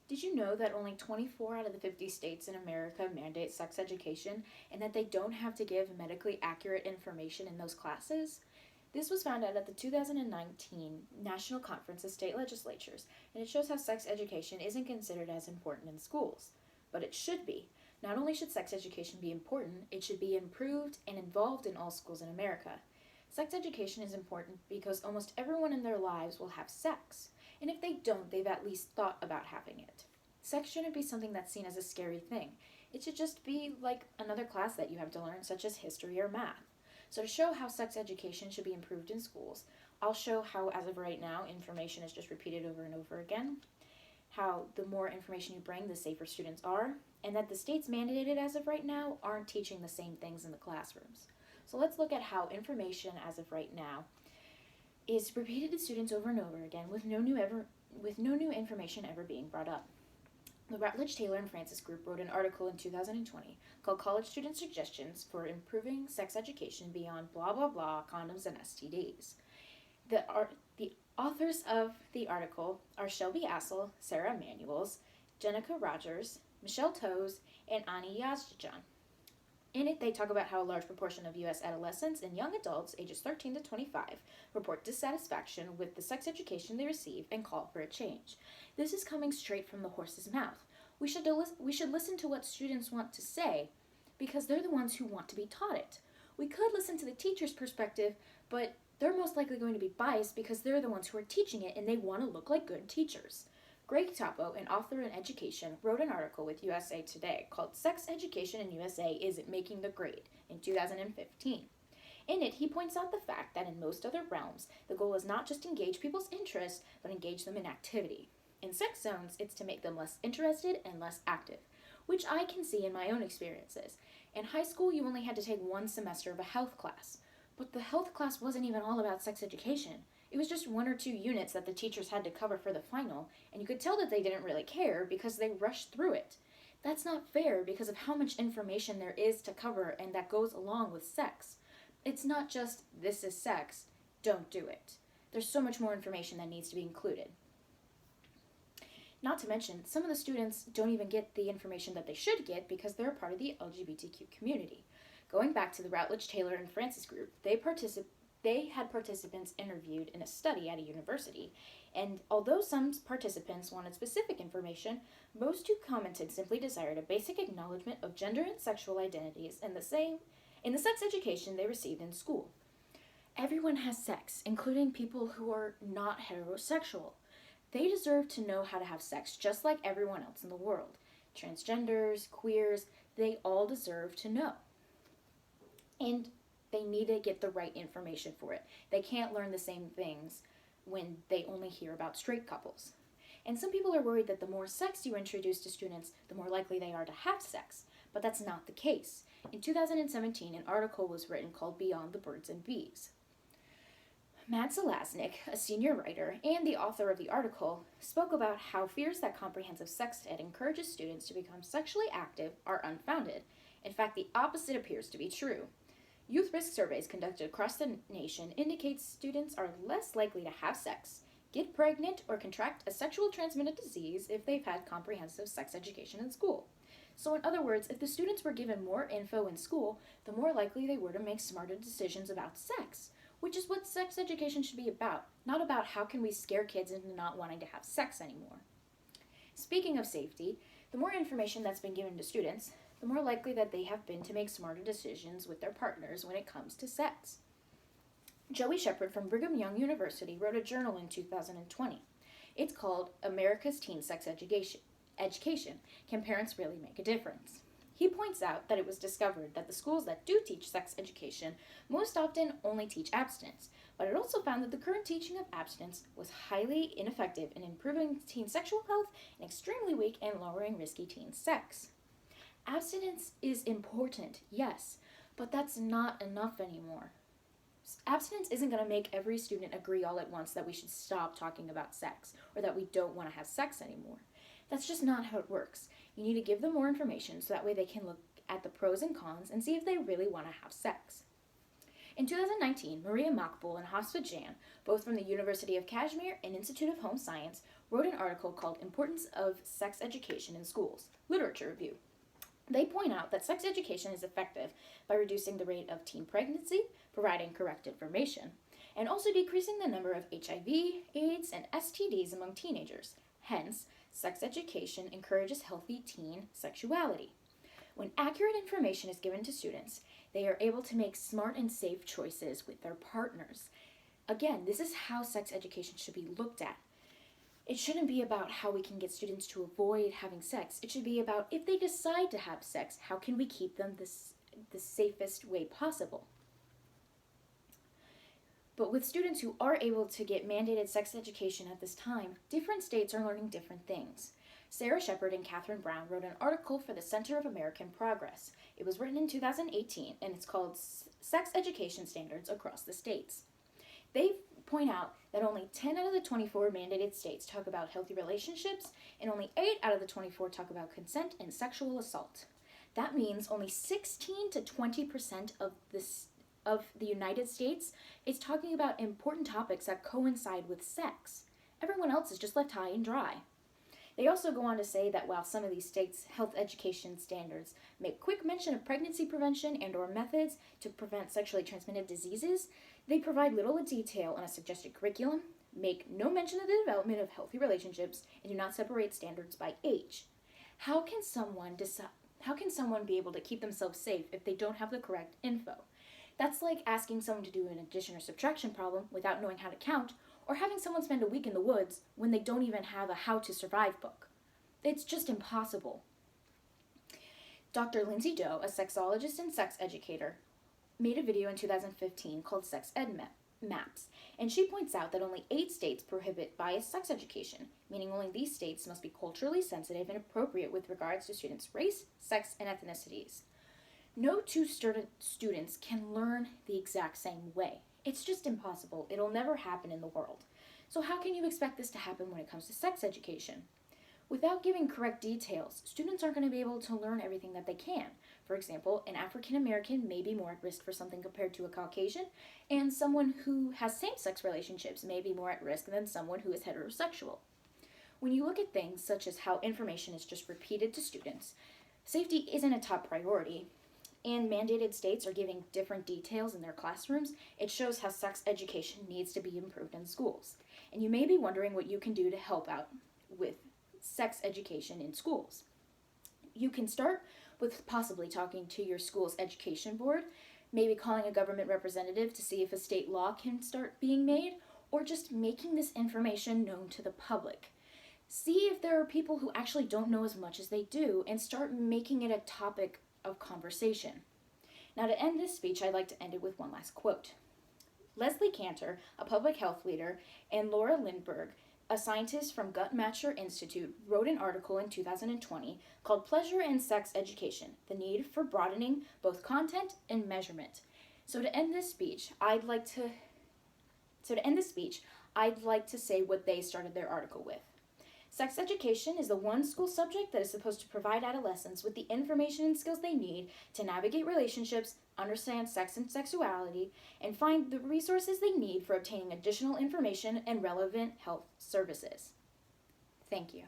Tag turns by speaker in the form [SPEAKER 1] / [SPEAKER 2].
[SPEAKER 1] Did you know that only 24 out of the 50 states in America mandate sex education and that they don't have to give medically accurate information in those classes? This was found out at the 2019 National Conference of State Legislatures, and it shows how sex education isn't considered as important in schools. But it should be. Not only should sex education be important, it should be improved and involved in all schools in America. Sex education is important because almost everyone in their lives will have sex, and if they don't, they've at least thought about having it. Sex shouldn't be something that's seen as a scary thing. It should just be like another class that you have to learn, such as history or math. So, to show how sex education should be improved in schools, I'll show how, as of right now, information is just repeated over and over again, how the more information you bring, the safer students are, and that the states mandated as of right now aren't teaching the same things in the classrooms. So, let's look at how information as of right now is repeated to students over and over again with no new information ever being brought up. The Routledge Taylor and Francis group wrote an article in 2020 called College Student Suggestions for Improving Sex Education Beyond Blah Blah Blah Condoms and STDs. The authors of the article are Shelby Assel, Sarah Manuels, Jenica Rogers, Michelle Toes, and Ani Yazdijan. In it, they talk about how a large proportion of U.S. adolescents and young adults ages 13 to 25 report dissatisfaction with the sex education they receive and call for a change. This is coming straight from the horse's mouth. We should listen to what students want to say because they're the ones who want to be taught it. We could listen to the teacher's perspective, but they're most likely going to be biased because they're the ones who are teaching it and they want to look like good teachers. Greg Topo, an author in education, wrote an article with USA Today called Sex Education in USA Isn't Making the Grade in 2015. In it, he points out the fact that in most other realms, the goal is not just to engage people's interest, but engage them in activity. In sex zones, it's to make them less interested and less active, which I can see in my own experiences. In high school, you only had to take one semester of a health class, but the health class wasn't even all about sex education. It was just 1 or 2 units that the teachers had to cover for the final, and you could tell that they didn't really care because they rushed through it. That's not fair because of how much information there is to cover and that goes along with sex. It's not just, this is sex, don't do it. There's so much more information that needs to be included. Not to mention, some of the students don't even get the information that they should get because they're a part of the LGBTQ community. Going back to the Routledge Taylor and Francis group, they had participants interviewed in a study at a university, and although some participants wanted specific information, most who commented simply desired a basic acknowledgement of gender and sexual identities in the sex education they received in school. Everyone has sex, including people who are not heterosexual. They deserve to know how to have sex just like everyone else in the world. Transgenders, queers, they all deserve to know. And they need to get the right information for it. They can't learn the same things when they only hear about straight couples. And some people are worried that the more sex you introduce to students, the more likely they are to have sex. But that's not the case. In 2017, an article was written called Beyond the Birds and Bees. Matt Zelaznik, a senior writer and the author of the article, spoke about how fears that comprehensive sex ed encourages students to become sexually active are unfounded. In fact, the opposite appears to be true. Youth risk surveys conducted across the nation indicate students are less likely to have sex, get pregnant, or contract a sexually transmitted disease if they've had comprehensive sex education in school. So in other words, if the students were given more info in school, the more likely they were to make smarter decisions about sex, which is what sex education should be about, not about how can we scare kids into not wanting to have sex anymore. Speaking of safety, the more information that's been given to students, the more likely that they have been to make smarter decisions with their partners when it comes to sex. Joey Shepard from Brigham Young University wrote a journal in 2020. It's called America's Teen Sex Education. Can Parents Really Make a Difference? He points out that it was discovered that the schools that do teach sex education most often only teach abstinence, but it also found that the current teaching of abstinence was highly ineffective in improving teen sexual health and extremely weak in lowering risky teen sex. Abstinence is important, yes, but that's not enough anymore. Abstinence isn't going to make every student agree all at once that we should stop talking about sex or that we don't want to have sex anymore. That's just not how it works. You need to give them more information so that way they can look at the pros and cons and see if they really want to have sex. In 2019, Maria Maqbul and Hafsa Jan, both from the University of Kashmir and Institute of Home Science, wrote an article called Importance of Sex Education in Schools, Literature Review. They point out that sex education is effective by reducing the rate of teen pregnancy, providing correct information, and also decreasing the number of HIV, AIDS, and STDs among teenagers. Hence, sex education encourages healthy teen sexuality. When accurate information is given to students, they are able to make smart and safe choices with their partners. Again, this is how sex education should be looked at. It shouldn't be about how we can get students to avoid having sex. It should be about if they decide to have sex, how can we keep them the safest way possible? But with students who are able to get mandated sex education at this time, different states are learning different things. Sarah Shepard and Catherine Brown wrote an article for the Center of American Progress. It was written in 2018, and it's called Sex Education Standards Across the States. They point out that only 10 out of the 24 mandated states talk about healthy relationships, and only 8 out of the 24 talk about consent and sexual assault. That means only 16 to 20% of the United States is talking about important topics that coincide with sex. Everyone else is just left high and dry. They also go on to say that while some of these states' health education standards make quick mention of pregnancy prevention and or methods to prevent sexually transmitted diseases, they provide little detail on a suggested curriculum, make no mention of the development of healthy relationships, and do not separate standards by age. How can someone be able to keep themselves safe if they don't have the correct info? That's like asking someone to do an addition or subtraction problem without knowing how to count, or having someone spend a week in the woods when they don't even have a How to Survive book. It's just impossible. Dr. Lindsay Doe, a sexologist and sex educator, made a video in 2015 called Sex Ed Maps, and she points out that only 8 states prohibit biased sex education, meaning only these states must be culturally sensitive and appropriate with regards to students' race, sex, and ethnicities. No two students can learn the exact same way. It's just impossible. It'll never happen in the world. So how can you expect this to happen when it comes to sex education? Without giving correct details, students aren't going to be able to learn everything that they can. For example, an African American may be more at risk for something compared to a Caucasian, and someone who has same-sex relationships may be more at risk than someone who is heterosexual. When you look at things such as how information is just repeated to students, safety isn't a top priority, and mandated states are giving different details in their classrooms. It shows how sex education needs to be improved in schools. And you may be wondering what you can do to help out with sex education in schools. You can start with possibly talking to your school's education board, maybe calling a government representative to see if a state law can start being made, or just making this information known to the public. See if there are people who actually don't know as much as they do, and start making it a topic of conversation. Now, to end this speech, I'd like to end it with one last quote. Leslie Cantor, a public health leader, and Laura Lindberg, a scientist from Guttmacher Institute, wrote an article in 2020 called Pleasure and Sex Education: The Need for Broadening Both Content and Measurement. So to end this speech, I'd like to say what they started their article with. Sex education is the one school subject that is supposed to provide adolescents with the information and skills they need to navigate relationships, understand sex and sexuality, and find the resources they need for obtaining additional information and relevant health services. Thank you.